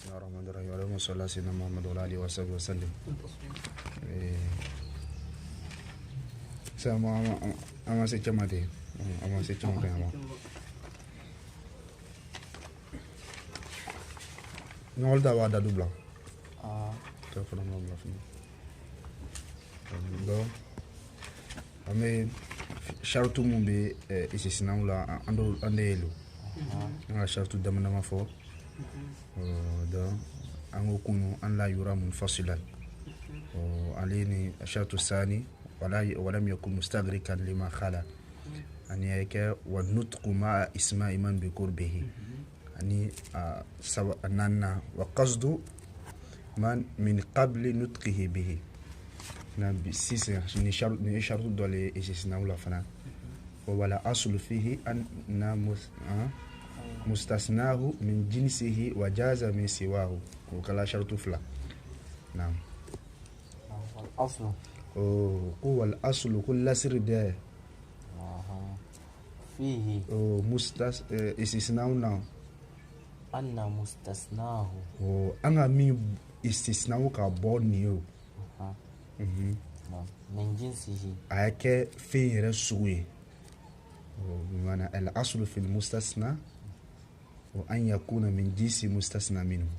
بسم الله الرحمن الرحيم اللهم صل على سيدنا محمد وعلى اله وصحبه وسلم. Sama ama se chamate. Ama se chamate ama. Ngol da wada dubla. To fana mo bla fini. Do ame shartu mo be isisina wala ando andelo. Nga shartu damana ma fo. Do ango kunu an la yura munfasilan. عليني الشرط الثاني ولم يكن مستغرقا لما خلا يعني هيك والنطق مع اسماء من بقربه يعني سواء أننا وقصد من قبل نطقه به نعم بسيسة نشرط دولي إجسنا ولا فنا ولا أصل فيه أن مستثناه من جنسه وجاز من سواه وكلا شرط فلا نعم الأصل هو الأصل كل سر ده فيه استثناء أن مستثناه أنا مي استثناء كابونيو من جنسه أك في رسوي بمعنى الأصل في المستثنى وأن يكون من جنس مستثنى منه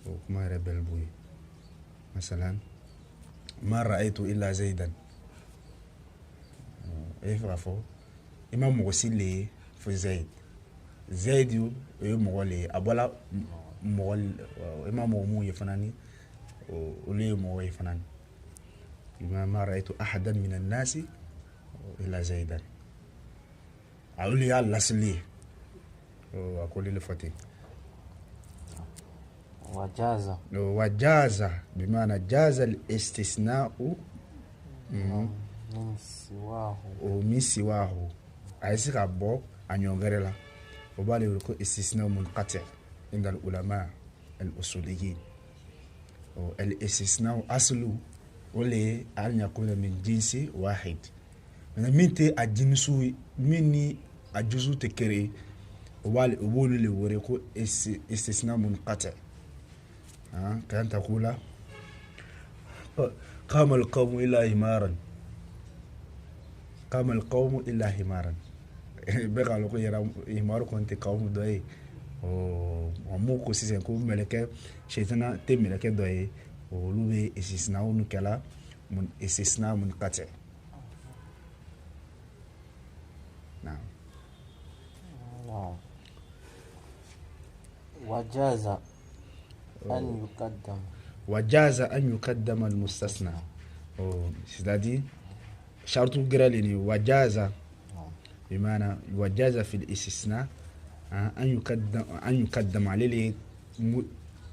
وما ربل بوي مثلا ما رأيت إلا زيدا إيه فافو إما موسيلي في زيد يو مغولي أبولا مغول إما مغمو يفناني ولي مغو يفناني إما ما رأيت أحدا من الناس إلا زيدا أقول يا الله سلي أقول لي فتي وجاز بمعنى جاز الاستثناء من سواه أيسك أبو أن يغير وبالي يقول استثناء منقطع عند العلماء الأصوليين الاستثناء أصله ولي أن يكون من جنس واحد من تي الجنس مني الجزء تكري وبالي يقول استثناء منقطع كان تقول قام القوم إلا همارا قام القوم إلا همارا بقى لو يرى همار كنت قوم دوي وموكو سيسن كو ملكه شيطان تي ملكه دوي ولوبي استثناء نكلا من استثناء منقطع نعم وجاز أن يقدم وجاز أن يقدم المستثنى c'est-à-dire شرط غيرلني وجاز بمعنى وجاز في الاستثناء أن يقدم عليه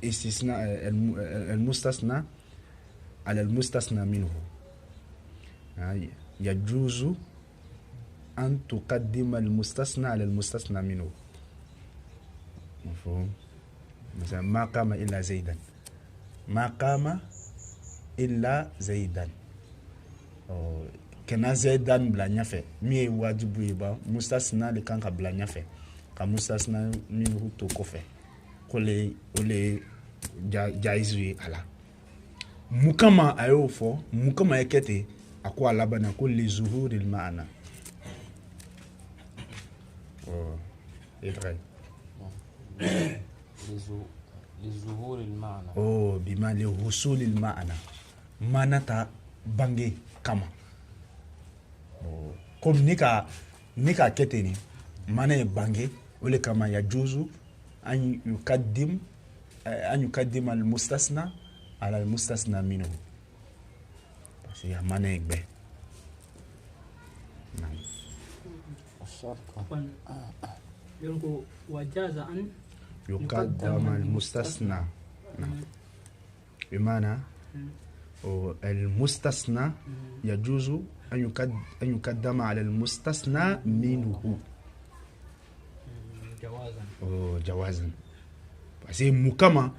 استثناء المستثنى على المستثنى منه يجوز أن تقدم المستثنى على المستثنى منه مفهوم مثلا ما قام إلا زيدا ما قام إلا زيدا كنا زيدا بلا نفع مي واجب يبا مستثنى لكان بلا نفع كمستثنى منه توقف كل جائز على مكما أيوفو مكما يكتي أكو على بنا كل ظهور المعنى إيه لظهور المعنى بما لحصول المعنى معنى تا بانجي كما كم نيكا كتني معنى بانجي ولي كما يجوز أن يقدم المستثنى على المستثنى منه بس يا معنى يكبه نعم الشرط يقول وجاز أن يقدم المستثنى نعم بمعنى المستثنى يجوز أن يقدم على المستثنى منه جوازا بس مكما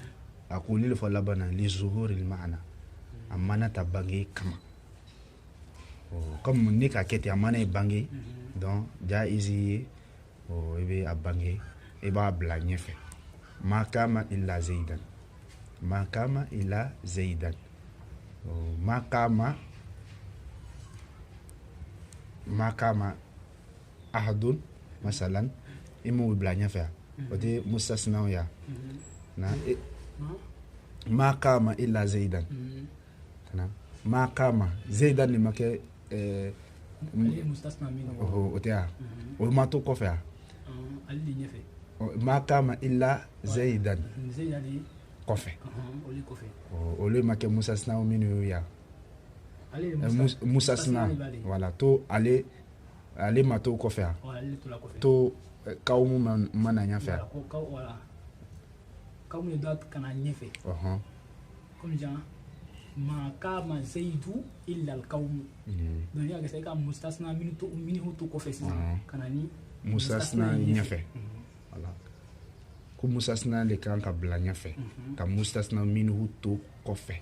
أقول له فلبنا لظهور المعنى أما نتبغي كما comme ni ka keti amana e bangi donc ja izi o ebe abangi e ba bla nyefe ما قام إلا زيدا ما قام إلا زيدا ما قام أحد مثلا إمو بلانيا فيها ودي مستثنى يا ما قام إلا زيدا ما قام زيدا لما كي مستثنى منه وتيا وما تو كوفيا اللي نفي ما قام إلا زيدا زيدا لي كوفي ولي كوفي ولي ما كي مستثنى منه يا مستثنى voilà تو علي ما تو كوفيا تو كاوم ما نانيا فيها voilà كاوم يدات كان نفي comme genre ما قام زيد إلا القوم دنيا كسي كان مستثنى منه تو كوفي كانني مستثنى نفي voilà ko musasna le kan ka bla ɲɛfɛ ka musasna minhu to kɔfɛ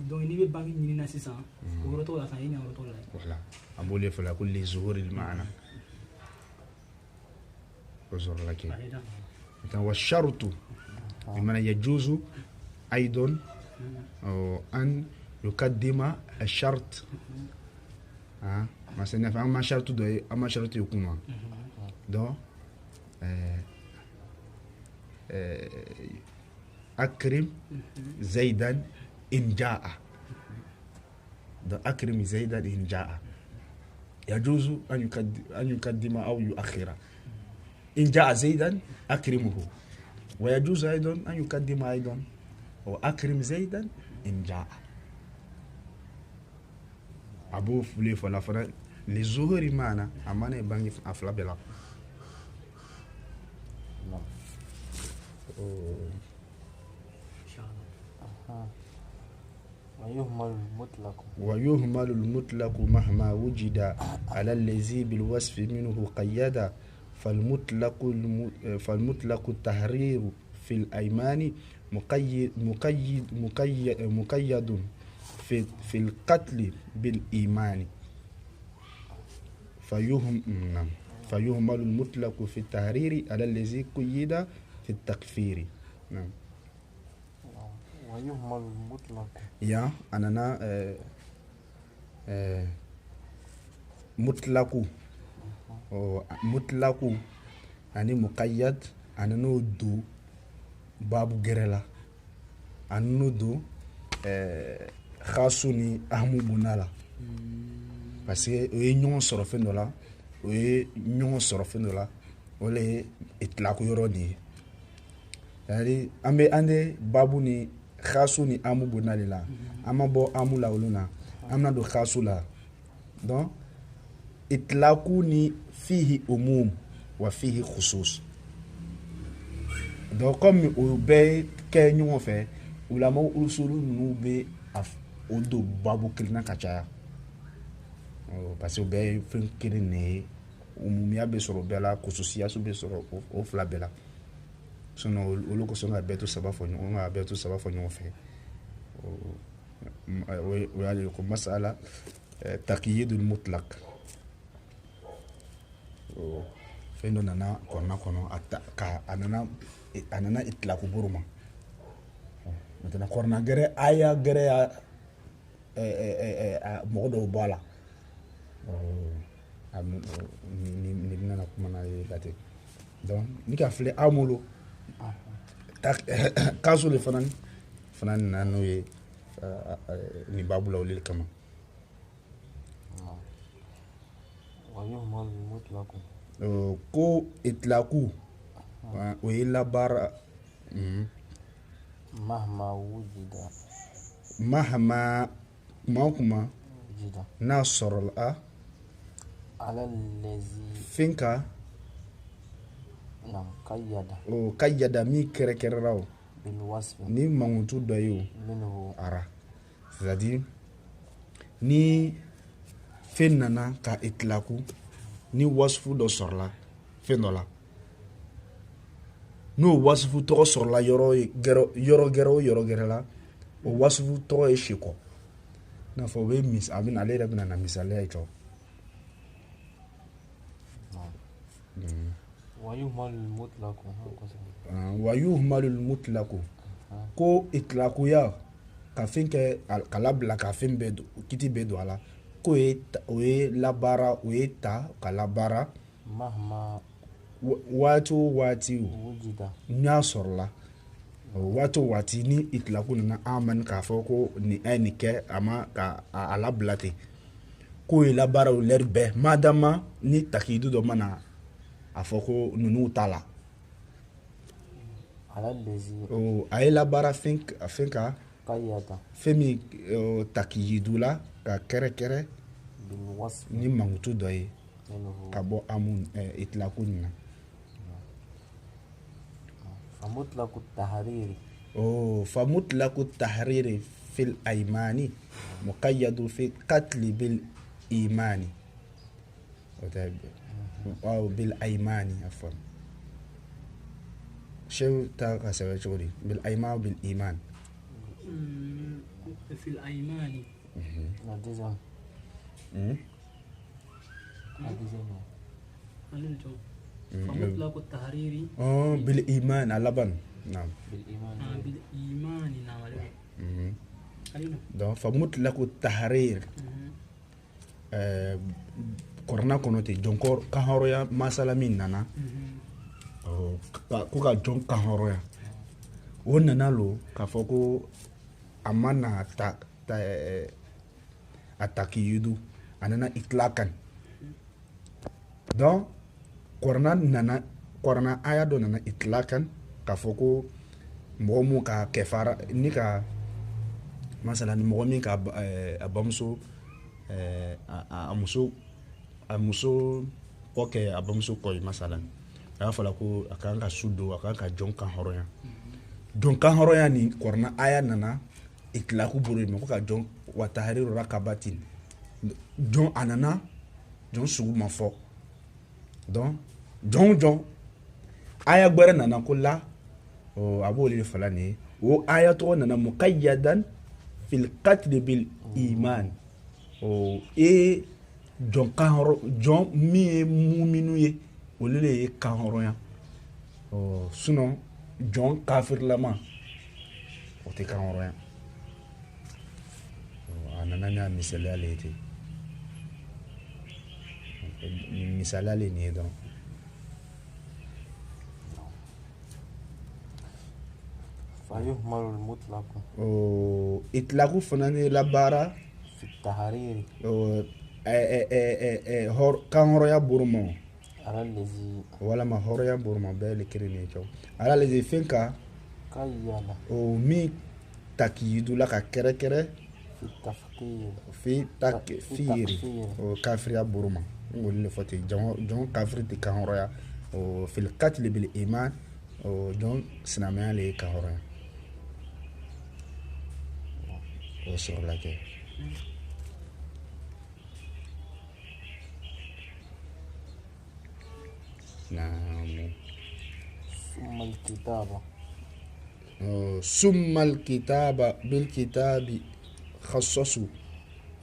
donc ni bɛ banque ɲinina sisan o yɔrɔ tɔgɔ la sisan i ɲɛ yɔrɔ tɔgɔ la voilà a b'o le fɔ la ko les zuhuri maana o sɔrɔ la kɛ maintenant wa sharutu bimana yajuzu أيضا أن يقدم الشرط مثلا فأما شرط ده أما شرط يكون ده أكرم زيدا إن جاء ده أكرم زيدا إن جاء يجوز أن يقدم أو يؤخر إن جاء زيدا أكرمه ويجوز أيضا أن يقدم أيضا وأكرم زيدا إن جاء أبو فلي فلا فلا لزهور معنا أمانة يباني أفلا بلا ويهمل المطلق مهما وجد على الذي بالوصف منه قيدا فالمطلق التحرير في الأيمان مقيد في القتل بالإيمان فيهمل المطلق في التحرير على الذي قيد في التكفير نعم ويهمل المطلق يا أننا مطلق يعني مقيد أننا دو babu gerela anudo khasuni ahmu bunala parce que e nyon soro fendola e nyon soro fendola ole itlaqu yorodi yani ambe ande babu ni khasuni ahmu bunalila amabo amula uluna amna do khasula donc itlaqu ni fihi umum wa fihi khusus donc comme o bɛɛ kɛ ɲɔgɔn fɛ ulama usulu ninnu bɛ o don babu kelen na ka caya parce que o bɛɛ ye fɛn kelen de ye umumiya bɛ sɔrɔ bɛɛ la khususiyasu bɛ sɔrɔ o fila bɛɛ la sinon olu kosɔn ka bɛɛ to saba fɔ ɲɔgɔn ka bɛɛ to saba fɔ ɲɔgɔn fɛ o y'ale ko masala taqyidul mutlaq fɛn dɔ nana kɔnɔna kɔnɔ a nana itlaqu buruma maintenant kɔrɔna gɛrɛ aya gɛrɛ ya mɔgɔ dɔw bɔ a la ni bɛna kumana ye late donc ni ka filɛ amolo kaso le fana nana n'o ye ni babu la olu kama ko itlaqu o ye labaara mahma wujida mahma kuma n'a sɔrɔla ala lazi finka nam qayyada o qayyada mi kɛrɛkɛrɛra o bil wasfi ni mankutu dɔ ye o minhu ara c'est-à-dire ni fɛn nana ka itlaqu ni wasfu dɔ sɔrɔla fɛn dɔ la n'o wasifu tɔgɔ sɔrɔla yɔrɔ gɛrɛ la o wasifu tɔgɔ ye sikɔ n'a fɔ o bɛ ale yɛrɛ bɛna na misaliya ye cɔ ويهمل المطلق wa yuhmalul mutlaqu ko itlaquya ka fɛn kɛ ka labila ka fɛn bɛɛ kiti bɛɛ don a la ko o ye labaara o ye ta ka labaara مهما waati o waati وجد n'a sɔrɔla waati o waati ni itlaqu nana an man k'a fɔ ko nin a ye nin kɛ a ma ka a labila ten ko ye labaara o lɛri bɛɛ madama ni takidu dɔ mana a fɔ ko ninnu t'a la على الذي a ye labaara fɛn kan قيد fɛn min takiyidu la ka kɛrɛkɛrɛ بالوصف ni mankutu dɔ ye منه ka bɔ amu itilaku nin na فمطلق التحرير fa mutlaku tahriri fil aymani muqayyadu fi qatli bil imani aw bil aymani afwan شو تا سوي شغلي بالايمان بالايمان في الأيمان نعم فمطلق التحرير بالايمان على بن نعم بالإيمان بالإيمان نعم علينا donc فمطلق التحرير korna konote jonkor ka horoya masala min nana ko ka jon ka horoya o nana lo ka fɔ ko a mana atakiyidu a nana itlakan donc korna aya dɔ nana itlakan ka fɔ ko mɔgɔ mun ka kɛfara ni ka masala ni mɔgɔ min ka a bamuso a muso kɔ kɛ a bamuso kɔ ye masalan a y'a fɔla ko a kan ka su don a kan ka jɔn kan hɔrɔnya jɔn kan hɔrɔnya ni kɔrɔna aya nana itilaku bolo ma ko ka jɔn wa tahriru rakabatin jɔn a nana jɔn sugu ma fɔ donc jɔn aya gbɛrɛ nana ko la a b'olu de fala nin ye o aya tɔgɔ nana muqayyadan fil qatl bil iman jɔn kan hɔrɔ jɔn min ye muminu ye olu de ye kan hɔrɔnya sinon jɔn kafirilama o tɛ kan hɔrɔnya a nana n'a misaliya le ye ten misaliya le nin ye dɔrɔn فيهمل المطلق itilaku fana ni labaara في التحرير kan hɔrɔnya buruma على الذي walama hɔrɔnya buruma bɛɛ le kiri ni cɛw ala le fɛn kan قيد min takiyidu la ka kɛrɛkɛrɛ في التفكير fi takfiri kafiriya buruma n olu le fɔ ten jɔn kafiri tɛ kan hɔrɔnya fil katli bil iman jɔn silamɛya le ye kan hɔrɔnya o sɔrɔla kɛ نعم ثم الكتابة ثم الكتاب بالكتاب خصصوا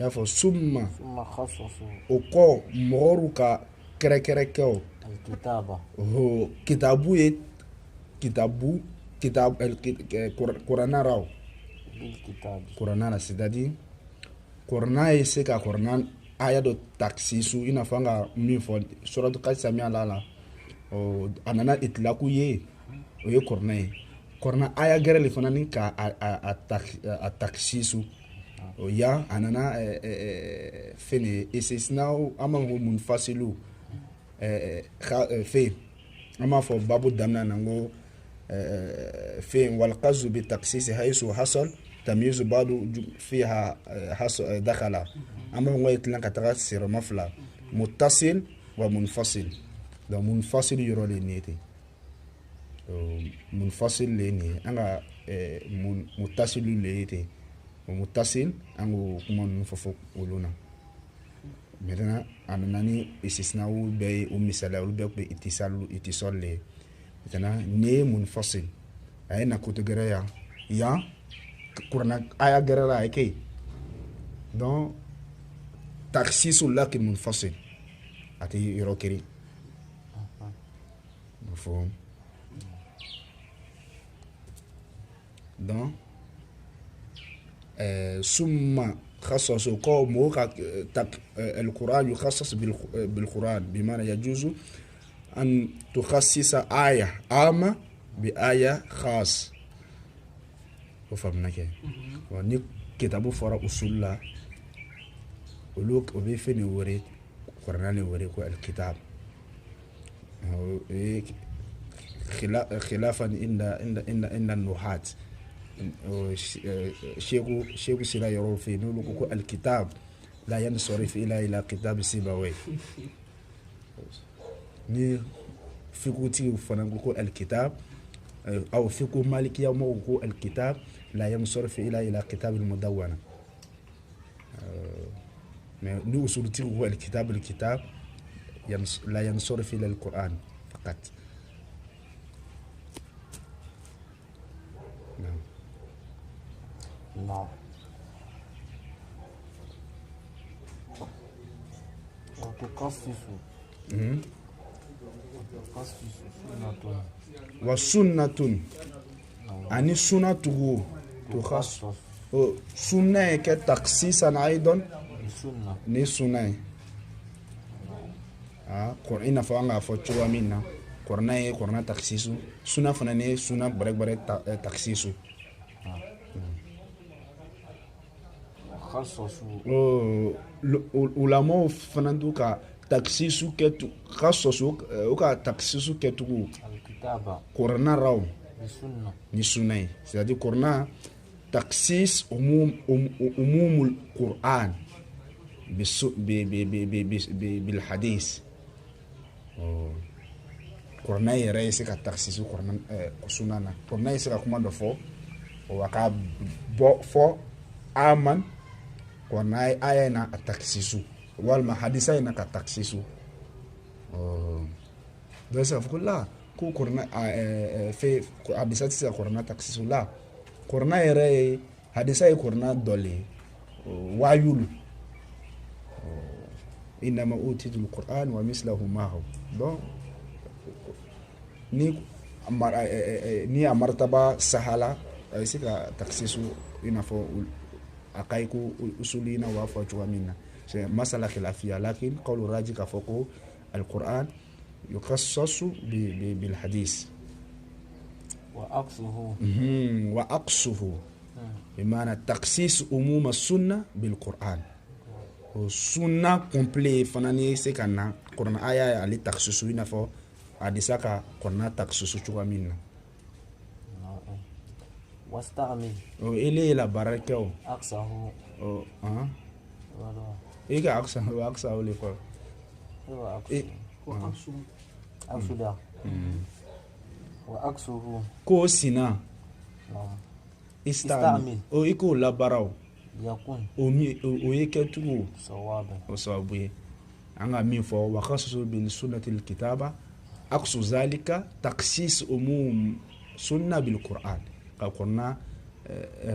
يافو ثم خصصوا وكو مغروكا كركركو الكتابة هو كتاب القرآن راو بالكتاب قرآن c'est-à-dire قرآن يسكا قرآن aya do taksisu ina fanga min fɔ suratu kasamiya la a nana itilaku ye o ye kɔrɔna ye kɔrɔna aya gɛrɛ le fana ni ka a taksisu o ya a nana fɛn de istisnaw an b'a fɔ mun fasilu fɛn an b'a fɔ babu daminɛ na ko fɛn walqazu bi taksisi haisu hasal tamyizu badu fiha dakhala amma ngo itlan ka taga sirama fila muttasil wa munfasil donc munfasil yoro le nete munfasil le ni anga muttasil le nete muttasil ango kuma nu fofo wolona maintenant anani istisna u be o misala u be itisal le maintenant ne munfasil ay na catégorie ya kurana aya gerala ay donc taksisu laki munfasil ati yɔrɔ kiri مفهوم. donc ثم خصصوا قومه القرآن يخصص بالقرآن بمعنى يجوز أن تخصص آية عامة بآية خاص وفهمنا كده وني كتابو فرا أصول لا ولوك وبيفني وري قرآن وري الكتاب خلافا إن النحاة شيخ سلا يرون في نقول الكتاب لا ينصرف إلى كتاب سيبويه ni fikuti fananguko الكتاب أو فيكو مالك يومه الكتاب لا ينصرف إلى كتاب المدونة نو أصولتي هو الكتاب لا ينصرف إلى القرآن فقط. نعم. وسنة أني سنة تخصص سنة كتخصيصا أيضا ni sunai ina fa nga fo chuwa minna korna taksisu suna fana ne suna bare taksisu ulama fana duka taksisu ketu khasosu uka taksisu ketu korna raw ni sunai c'est-à-dire korna taksis umumul Qur'an بالحديث كورنا يريسي كتاكسيسو كورنا سنانا كورنا يسي كما دفو وكا فو آمن كورنا آينا التاكسيسو والما حديثا ينا كتاكسيسو دوسا فقول لا كو كورنا في حديثا تسا كورنا تاكسيسو لا كورنا يري حديثا كورنا دولي وايول إنما أوتيت القرآن ومثله معه bon ni amartaba sahala sika taksisu inafo akaiku usulina wafa chuamina masala khilafia lakin qawlu raji kafoko القرآن يخصص بالحديث وأقصه بمعنى تخصيص عموم السنة بالقرآن sunna complet fanani se kana korna aya ali taksusu ina fo adisaka korna taksusu chuwa minna wasta'mil ile la barakao aksahu wala ika aksa ole ko wa aksuhu ko sina istamil iko la barao yakun oyeketu sawabu anga min fo wa khassu bil sunnati al kitaba aqsu zalika taqsis umum sunna bil qur'an ka qur'an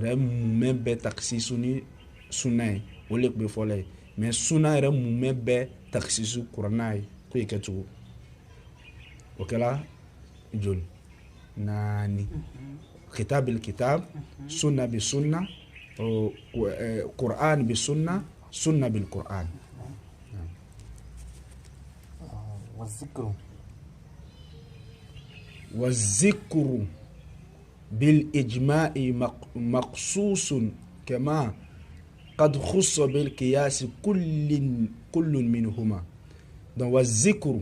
rem membe taqsisuni sunna wole be fole mais sunna rem membe taqsisu qur'an ko yeketu okela jol nani kitab al kitab sunna bi sunna قرآن بالسنة سنة بالقرآن والذكر بالإجماع مقصوص كما قد خص بالقياس كل منهما والذكر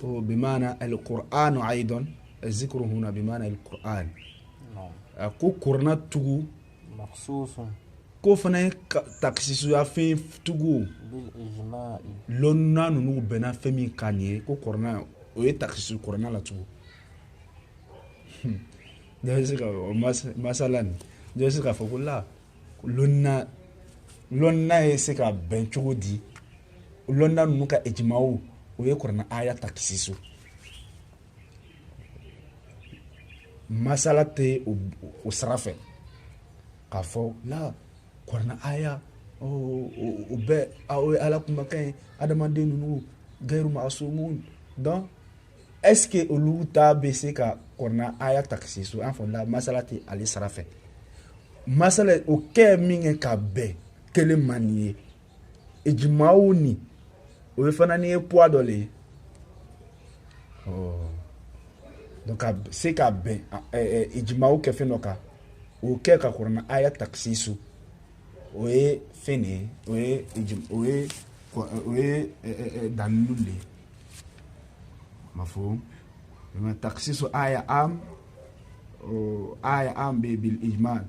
بمعنى القرآن أيضا الذكر هنا بمعنى القرآن أكو قرنا تغو ko fana taksisu ya fin tugu lonna nunu bena femi kanye ko korna o ye taksisu korna la tugu dawesika masalan dawesika fokula lonna yesika ben tugu di lonna nunu ka ejmawu o ye korna aya taksisu masala te o sarafe kafo la korna aya o be ala kuma kan adamanden nunu gairu masumun donc est-ce que olu ta bɛ se ka kɔrɔna aya takisi so an fɔ la masala tɛ ale sara fɛ masala o kɛ min kɛ ka bɛn kelen ma nin ye ijimaw ni o ye fana ni ye poids dɔ le ye donc ka se ka bɛn ijimaw kɛ fɛn dɔ kan o kɛ ka kɔrɔna aya takisi so o ye fɛn de ye o ye dalilu le ye مفهوم تخصيص آية عام آية عام بالإجمال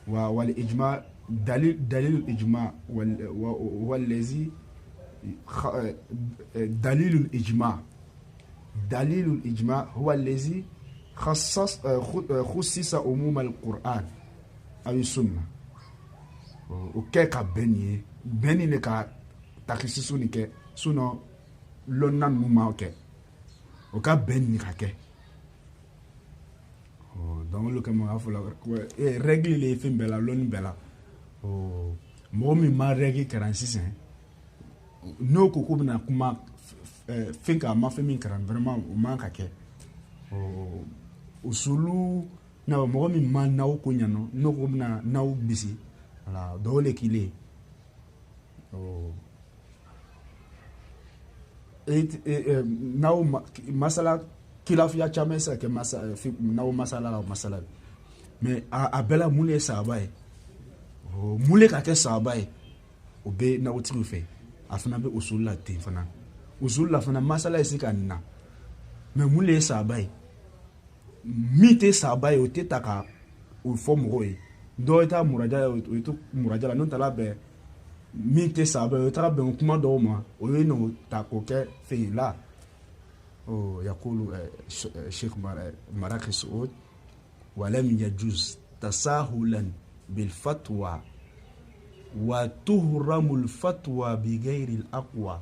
والإجماع دليل الإجماع هو الذي دليل الإجماع هو الذي خصص عموم القرآن أو السنة وكيف بني نكا تخصيص نكا سنة لنا نماوكي o ka bɛn ni ka kɛ donc olu kama a fɔla règle le fɛn bɛɛ la lɔnni bɛɛ la mɔgɔ min ma règle kalan sisan n'o ko k'u bɛna kuma fɛn kan a ma fɛn min kalan vraiment o man ka kɛ usulu na mɔgɔ min ma n'aw ko ɲɛna n'o ko bɛna n'aw bisi voilà donc o le kile n'aw masala kilafiya caman se ka kɛ n'aw masala la o masala mais a bɛɛ la mun de ye sahaba ye mun de ka kɛ sahaba ye o bɛ n'awtigiw fɛ a fana bɛ usul la ten fana usul la fana masala ye se ka na mais mun de ye sahaba ye min tɛ sahaba ye o tɛ ta ka o fɔ mɔgɔw ye dɔw ye taa muraja ye o ye to muraja la n'o taara bɛn min tɛ sahaba ye o taara bɛn kuma dɔw ma o ye n'o ta k'o kɛ fɛn la يقول الشيخ مراكي سعود ولم يجوز تساهلا بالفتوى وتهرم الفتوى بغير الأقوى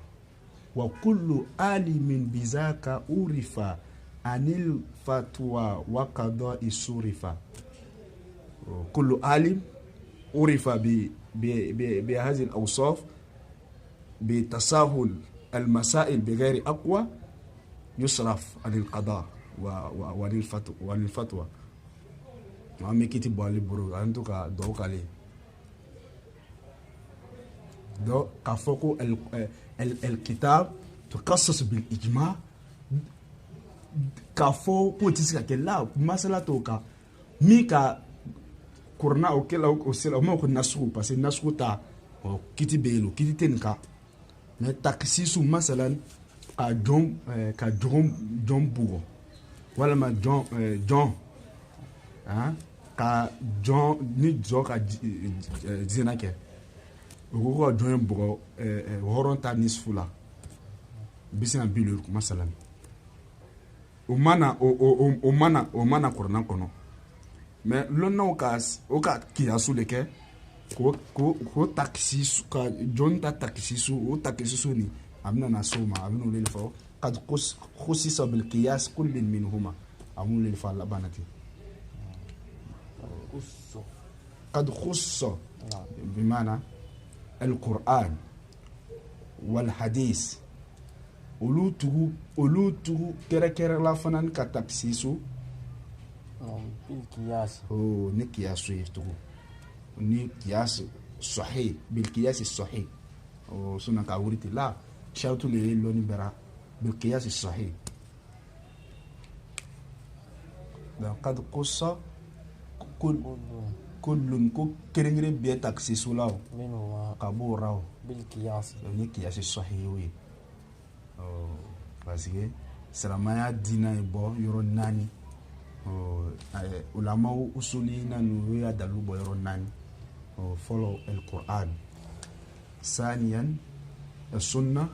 وكل عالم بذاك عرف عن الفتوى وقضاء الصرف كل عالم عرف بهذه الأوصاف بتساهل المسائل بغير أقوى يصرف عن القضاء والفتوى عمي كتب على البرو أنتو كدوك عليه دو كفوكو الكتاب تخصص بالإجماع كفو بوتيسكا كلا مسألة توكا ميكا كورنا أو كلا أو سلا ما هو نسخو بس النسخو تا كتب بيلو كتب تنكا نتاكسيسو مثلا ka John bugo wala ma John ka John ni John ka zina ke o ko John bugo horonta nisfula bisina bilu masalan o mana korona kono mais lonna o ka kiyasu le ke ko taxi ka John ta taxi su o taxi su ni أمنا نسوما أمنا للفو قد خصص بالقياس كل منهما أمنا للفو لبانتي قد خص بمعنى القرآن والحديث أولوته كرا لا فنان كتكسيسو بالقياس نكياس يفتو نكياس صحيح بالقياس الصحيح وسنة كاوريتي لا شرط لون برا بالقياس الصحيح قد قص كل كرنجري بيتاكسي سولاو منه كابوراو بالقياس القياس الصحيح وي باسكي سلامايا دينا يبو يورو ناني علماء اصوليين نو يدلو بو يورو ناني follow القرآن ثانيا السنة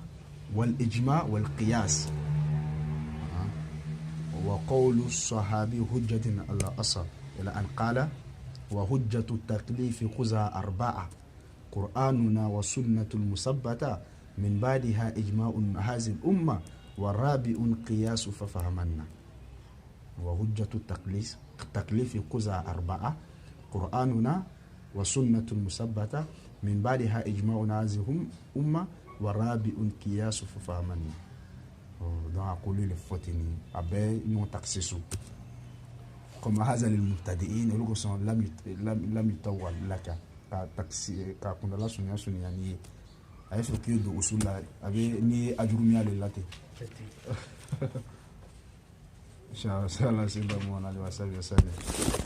والإجماع والقياس وقول الصحابي حجة على أصل إلى أن قال وحجة التكليف خذها أربعة قرآننا وسنة المثبتة من بعدها إجماع هذه الأمة والرابع قياس ففهمنا وحجة التكليف خذها أربعة قرآننا وسنة المثبتة من بعدها إجماع هذه الأمة ورابع قياس ففهمنا donc a collé le fotini a bɛɛ ɲɔgɔn taxe so comme hazal al-mubtadi'in olu ko sɔn lam yutawwal laka ka taxe ka kundala sunya ni ye a ye fɛ k'i don usul la a bɛ ni ajurumiya de la ten inshallah sallallahu alaihi wa sallam